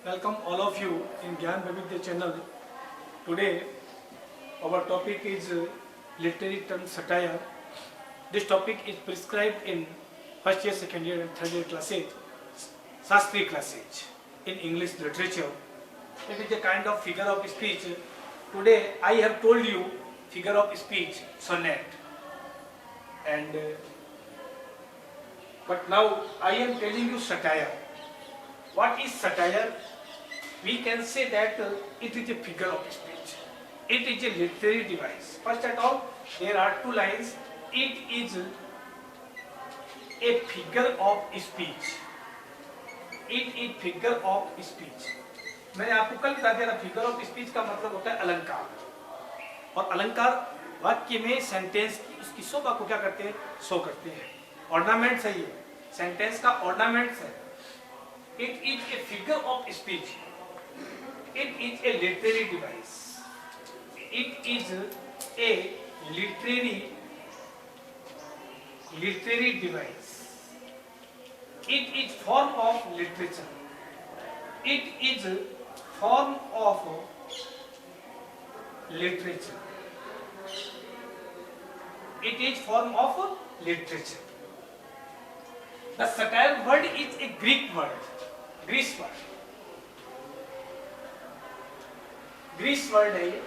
Welcome all of you in Gyan Vavidya channel. Today our topic is literary term satire. This topic is prescribed in first year, second year and third year classes, Shastri classes in English literature. It is a kind of figure of speech. Today I have told you figure of speech sonnet, and but now I am telling you satire. What is satire? We can say that it is a figure of speech. It is a literary device. First of all, there are two lines. It is a figure of speech. It is figure of speech. मैंने आपको कल बता दिया था figure of speech का मतलब होता है अलंकार, और अलंकार वाक्य में सेंटेंस की उसकी शोभा को क्या करते हैं, शो करते हैं. ऑर्नामेंट्स है, ये सेंटेंस का ऑर्नामेंट्स है. It is a figure of speech. It is A literary device. It is A literary device. It is form of literature. It is a form of literature. It is form of literature. The satire word is a Greek word. Greece word है ये.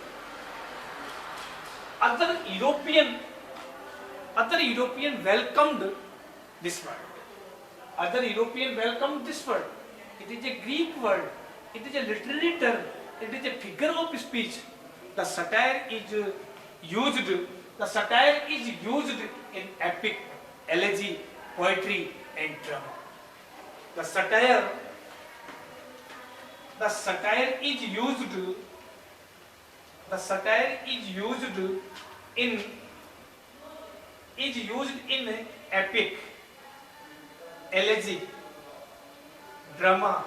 Other European welcomed this word. Other European welcomed this word. It is a Greek word. It is a literary term. It is a figure of speech. The satire is used. The satire is used in epic, elegy, poetry, and drama. The satire is used. The satire is used in epic, elegy, drama,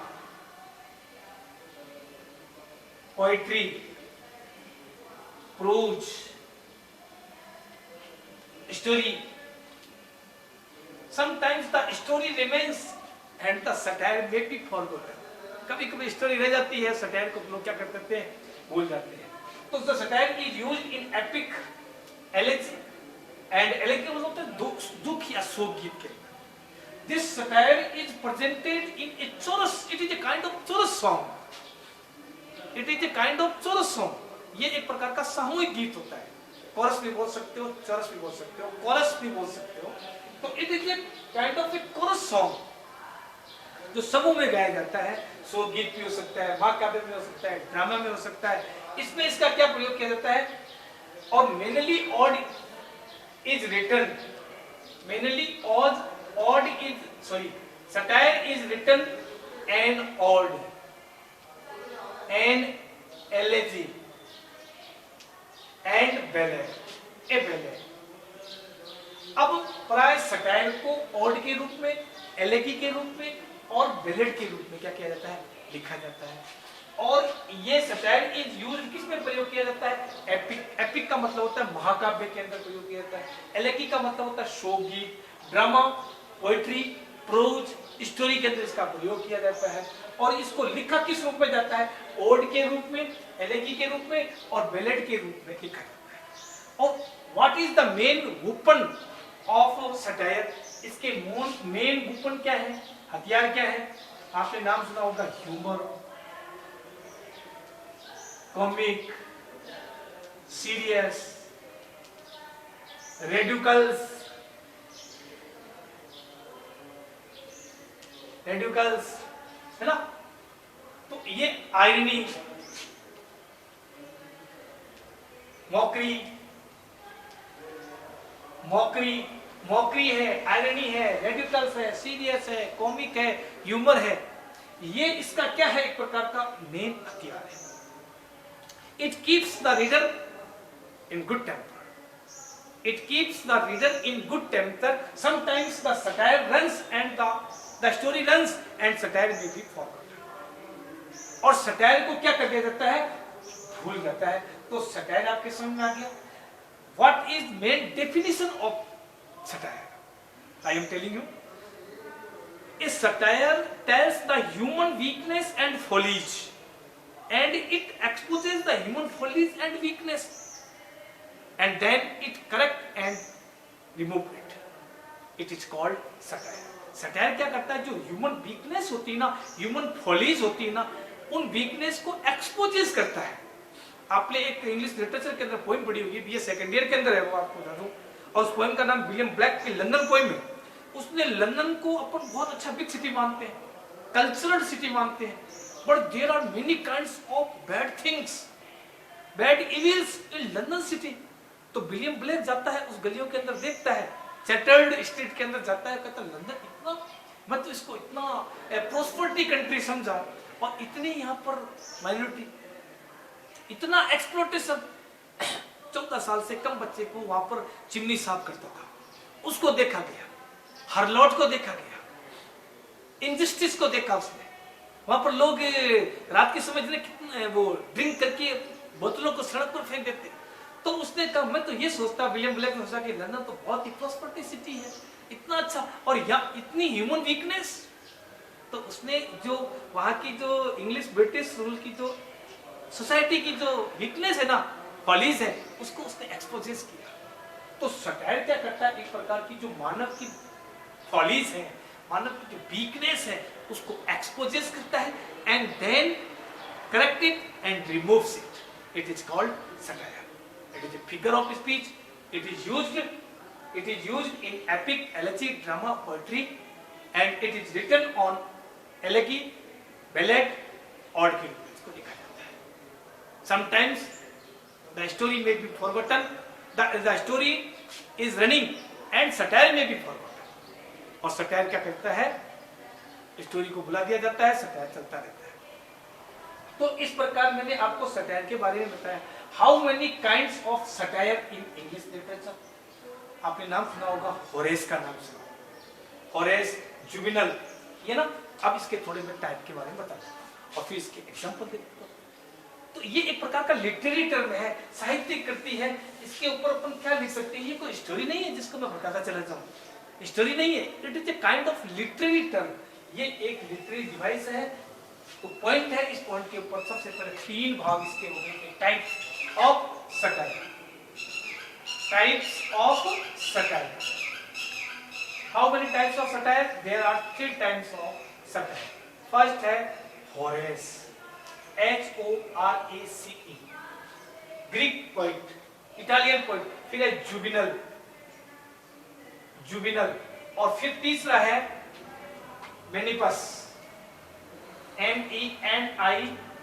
poetry, prose, story. Sometimes the story remains and the satire may be forgotten. कभी कभी story रह जाती है, satire को लोग क्या कर देते हैं, भूल जाते हैं. तो the satire is used in epic, elegy, and elegy मतलब होता है दुख या शोक गीत के. This satire is presented in a chorus. It is a kind of chorus song. It is a kind of chorus song. ये एक प्रकार का सामूहिक गीत होता है. Chorus भी बोल सकते हो, chorus भी बोल सकते हो, chorus भी बोल सकते हो. तो it is a kind of a chorus song जो समूह में गाया जाता है. शोक गीत भी हो सकता है, महाकाव्य में हो सकता है, ड्रामा में हो सकता है. इसमें इसका क्या प्रयोग किया जाता है? और mainly odd is written. Mainly odd is satire is written and odd and elegy and ballad, a ballad. अब प्राय सटायर को odd के रूप में, एलेगी के रूप में और बैलेड के रूप में क्या किया जाता है, लिखा जाता है. और ये सटायर इज यूज्ड किस में प्रयोग किया जाता है? एपिक. एपिक का मतलब होता है महाकाव्य के अंदर प्रयोग किया जाता है. एलेगी का मतलब होता है शोक गीत, ड्रामा, पोएट्री, प्रोज, स्टोरी के अंदर इसका प्रयोग किया जाता है. और इसको लिखा किस रूप में जाता है? ओड के रूप में, एलेगी के रूप में और बैलेड के रूप में लिखा जाता है. और what is the main weapon of satire? इसके मेन वेपन क्या है, हथियार क्या है? आपने नाम सुना होगा ह्यूमर, कॉमिक, सीरियस, रेडिकल्स है ना. तो ये आयरनी, मॉकरी है, आयरनी है, रेडिकल्स है, सीरियस है, कॉमिक है, ह्यूमर है. ये इसका क्या है? एक प्रकार का मेन हथियार है. It keeps the reader in good temper. It keeps the reader in good temper. Sometimes the satire runs and the story runs and satire may be forgotten. और satire को क्या कर दिया जाता है? भूल जाता है. तो satire आपके समझ में आ गया. What is main definition of satire? I am telling you. A satire tells the human weakness and follies, and it exposes the human follies and weakness, and then it correct and remove it. It is called satire. Satire क्या करता है, जो human weakness होती है ना, human follies होती है ना, उन वीकनेस को एक्सपोजेस करता है। आपने एक इंग्लिश लिटरेचर के अंदर पोएम पढ़ी होगी, बीए सेकंड ईयर के अंदर है वो, आपको बता दूं, और उस पोएम का नाम विलियम ब्लैक की लंदन पोएम है। उसने लंदन को अपन बहुत अच्छा बिग सिटी मानते हैं, कल्चरल सिटी मानते हैं, but there are many kinds of bad things, bad evils in London city. तो विलियम ब्लैक जाता है उस गलियों के अंदर, देखता है, चैटर्ड स्ट्रीट के अंदर जाता है, कहता है लंदन इतना, मैं तो इसको इतना प्रोस्पेरिटी कंट्री समझा, और इतनी यहाँ पर माइनॉरिटी, इतना एक्सप्लॉटेशन। 14 साल से कम बच्चे को वहां पर चिमनी साफ करता था, उसको देखा गया, हरलॉट को देखा गया, इनजस्टिस को देखा उसने। वहां पर लोग रात के समय कितने वो ड्रिंक करके बोतलों को सड़क पर फेंक देते। तो उसने कहा, मैं तो ये सोचता, विलियम ब्लैक ने सोचा कि लंदन तो बहुत ही प्रॉस्पेरिटी सिटी है, इतना अच्छा, और यहाँ इतनी ह्यूमन वीकनेस। तो उसने जो वहां की जो इंग्लिश ब्रिटिश रूल की जो सोसाइटी की जो वीकनेस है ना, फॉलीज है, उसको उसने एक्सपोजेस किया। तो सटायर क्या करता है, एक प्रकार की जो मानव की फॉलीज है, मानव की जो वीकनेस है, उसको एक्सपोजेस करता है, and then correct it and removes it. It is called satire. It is a figure of speech. It is used in epic, elegiac drama, poetry, and it is written on elegy, ballad, odd king. इसको लिखा जाता है। Sometimes the story may be forgotten. The story is running, and satire may be forgotten. और satire क्या करता है, story को भुला दिया जाता है, satire चलता रहता है। तो इस प्रकार मैंने आपको सटायर के बारे में बताया। How many kinds of satire in English literature? आपने नाम सुना होगा, होरेस का नाम सुना, होरेस, जुवेनाइल, ये ना। अब इसके थोड़े मैं टाइप के बारे में बता दूं और फिर इसके एग्जांपल देखते हैं। तो ये एक प्रकार का लिटरेरी टर्म है, साहित्यिक कृति है। इसके ऊपर अपन क्या लिख सकते हैं, ये कोई स्टोरी नहीं है जिसको मैं बताता चला जाऊं, स्टोरी नहीं है, it is a kind of literary term. ये एक लिटरेरी डिवाइस है। तो पॉइंट है, इस पॉइंट के ऊपर सबसे पहले 3 भाग इसके हो गए, types of satire. Types of satire, how many types of satire? There are 3 types of satire. First है Horace, HORACE, Greek poet, Italian poet. फिर है जुवेनाइल, और फिर तीसरा है मेनिपस, MENIPPUS।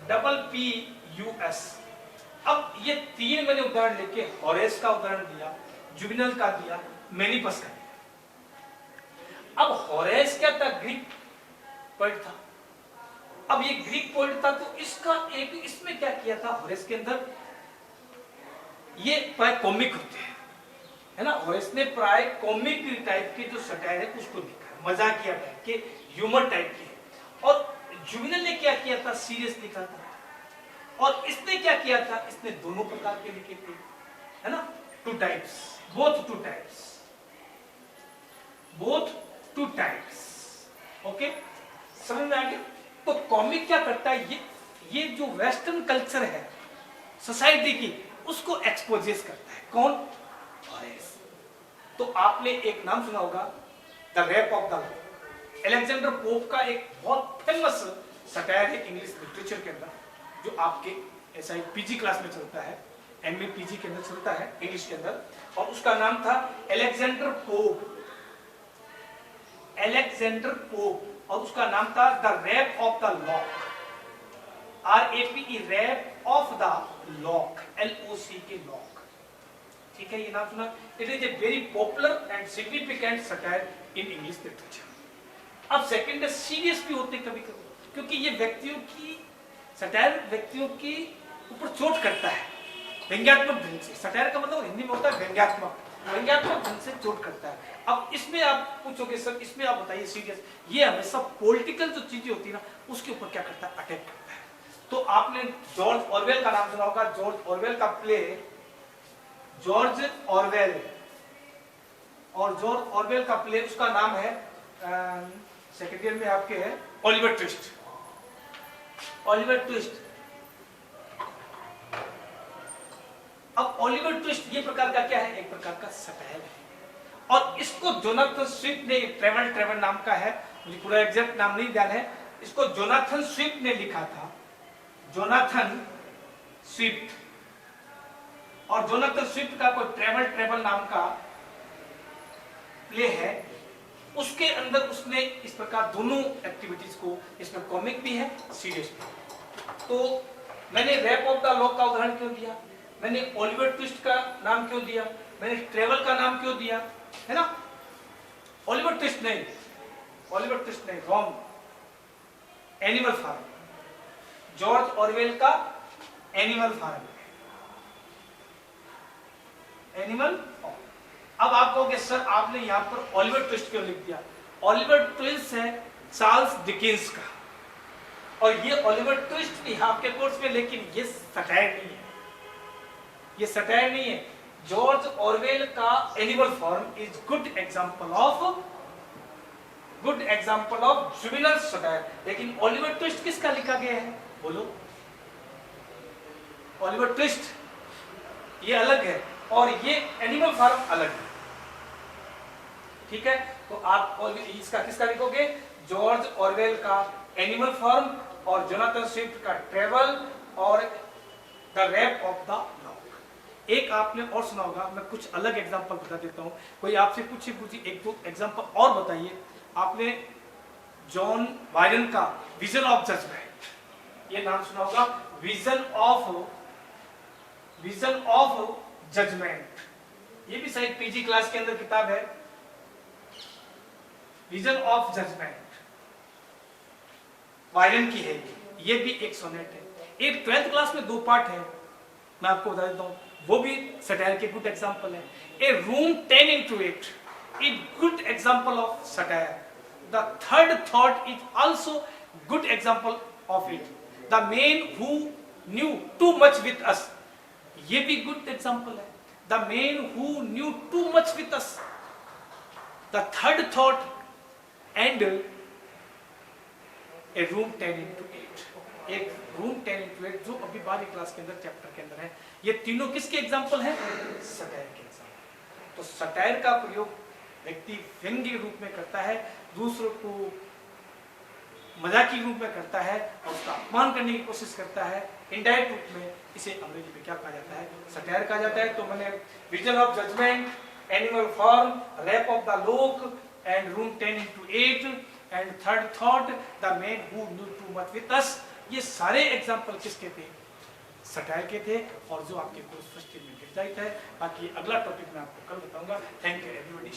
अब ये 3 मैंने उदाहरण लेके होरेस का उदाहरण दिया, जुवेनाइल का दिया, मेनिपस का दिया। अब होरेस क्या था, ग्रीक पोएट था। अब ये ग्रीक पोएट था, तो इसका एक, इसमें क्या किया था होरेस के अंदर, ये प्राय कॉमिक होते हैं, है ना। होरेस ने प्राय कॉमिक टाइप के जो सटायर है उसको लिखा, मजाकिया टाइप के, ह्यूमर टाइप के। और जुवेनाइल ने क्या किया था, सीरियस लिखा था। और इसने क्या किया था, इसने दोनों प्रकार के लिखे थे, है ना, 2 types, both two types. Okay, समझ में आ गया? तो कॉमिक क्या करता है, ये जो वेस्टर्न कल्चर है सोसाइटी की, उसको एक्सपोजेस करता है। कौन? होरेस। तो आपने एक नाम सुना होगा, the rap of the lock. Alexander Pope का एक बहुत फेमस सटायर है इंग्लिश लिटरेचर के अंदर, जो आपके ऐसा ही पीजी क्लास में चलता है, एमए पीजी के अंदर चलता है इंग्लिश के अंदर, और उसका नाम था अलेक्जेंडर पोप, और उसका नाम था the rap of the lock, RAPE, rape of the lock, LOCK, lock. ठीक है, ये नाम सुना। It is a very popular and significant satire in English literature. अब सेकंड है, सीरियस भी होते कभी कभी, क्योंकि ये व्यक्तियों की सटायर व्यक्तियों के ऊपर चोट करता है, व्यंग्यात्मक ढंग से। सटायर का मतलब हिंदी में होता है व्यंग्यात्मक ढंग से चोट करता है। अब इसमें आप पूछोगे, सर इसमें आप बताइए सीरियस, ये हमेशा पॉलिटिकल जो चीजें होती है ना, उसके ऊपर क्या करता है, अटैक करता है। तो आपने जॉर्ज ऑरवेल का नाम सुना होगा। जॉर्ज ऑरवेल का प्ले, जॉर्ज ऑरवेल, और जॉर्ज ऑरवेल का प्ले, उसका नाम है सेकेंड ईयर में आपके है ओलिवर ट्विस्ट। ओलिवर ट्विस्ट, अब ओलिवर ट्विस्ट ये प्रकार का क्या है? एक प्रकार का सटायर है, और इसको जोनाथन स्विफ्ट ने, ट्रेवल नाम का है, मुझे पूरा एग्जैक्ट नाम नहीं ध्यान है, इसको जोनाथन स्विफ्ट ने लिखा था, जोनाथन स्विफ्ट। और जोनाथन स्विफ्ट का कोई ट्रेवल नाम का प्ले है, उसके अंदर उसने इस प्रकार दोनों एक्टिविटीज को, इसमें कॉमिक भी है, सीरियस भी। तो मैंने रैप ऑफ द लॉक का उदाहरण क्यों दिया, मैंने ओलिवर ट्विस्ट का नाम क्यों दिया, मैंने ट्रेवल का नाम क्यों दिया, है ना? ओलिवर ट्विस्ट नहीं, ओलिवर ट्विस्ट नहीं, wrong. Animal Farm, George Orwell का एनिमल फार्म, एनिमल। अब आप कहोगे सर आपने यहां पर ओलिवर ट्विस्ट क्यों लिख दिया? ओलिवर ट्विस्ट है चार्ल्स डिकेंस का, और ये ओलिवर ट्विस्ट भी आपके कोर्स में, लेकिन ये सटायर नहीं है, ये सटायर नहीं है। जॉर्ज ऑरवेल का Animal Farm is good example of juvenile satire, लेकिन ओलिवर ट्विस्ट किसका लिखा गया है? बोलो। ओलिवर ट्विस्ट ये अलग है और ये एनिमल फार्म अलग है, ठीक है? तो आप इसका किसका लिखोगे? जॉर्ज ऑरवेल का एनिमल फार्म और जोनाथन स्विफ्ट का ट्रेवल और the rap of the Lock. एक आपने और सुना होगा, मैं कुछ अलग एग्जांपल बता देता हूं, कोई आपसे पूछी एक दो एग्जांपल और बताइए। आपने जॉन बायरन का विजन ऑफ जजमेंट, ये नाम सुना होगा, विजन ऑफ जजमेंट, ये भी शायद पीजी क्लास के अंदर किताब है, विजन ऑफ जजमेंट, बायरन की है, ये भी एक सोनेट है। एक 12th क्लास में 2 पार्ट है, मैं आपको बता देता हूं, वो भी सटायर के गुड एग्जांपल है। A room 10x8 is good example of satire. The third thought is also good example of it. The man who knew too much with us, ये भी गुड एग्जांपल है। The man who knew too much with us, the third thought and a room 10x8, एक room 10x8 जो अभी 12वीं class के अंदर chapter के अंदर है। ये तीनों किसके एग्जांपल हैं? सटायर के एग्जांपल। तो सटायर का प्रयोग व्यक्ति व्यंग्य रूप में करता है, दूसरों को मजाकी रूप में करता है और उसका अपमान करने की कोशिश करता है। इनडायरेक्ट रूप में इसे अंग्रेजी में क्या कहा जाता है? सटायर कहा जाता है। तो मैंने Vision of Judgement, Animal Farm, Rape of the Lock and room 10x8 and third thought, the man who knew too much with us, ये सारे एग्जांपल किसके थे? सटायर के थे, और जो आपके कोर्स फर्स्ट ईयर में गिर जाता है। बाकी अगला टॉपिक मैं आपको कल बताऊंगा। Thank you everybody.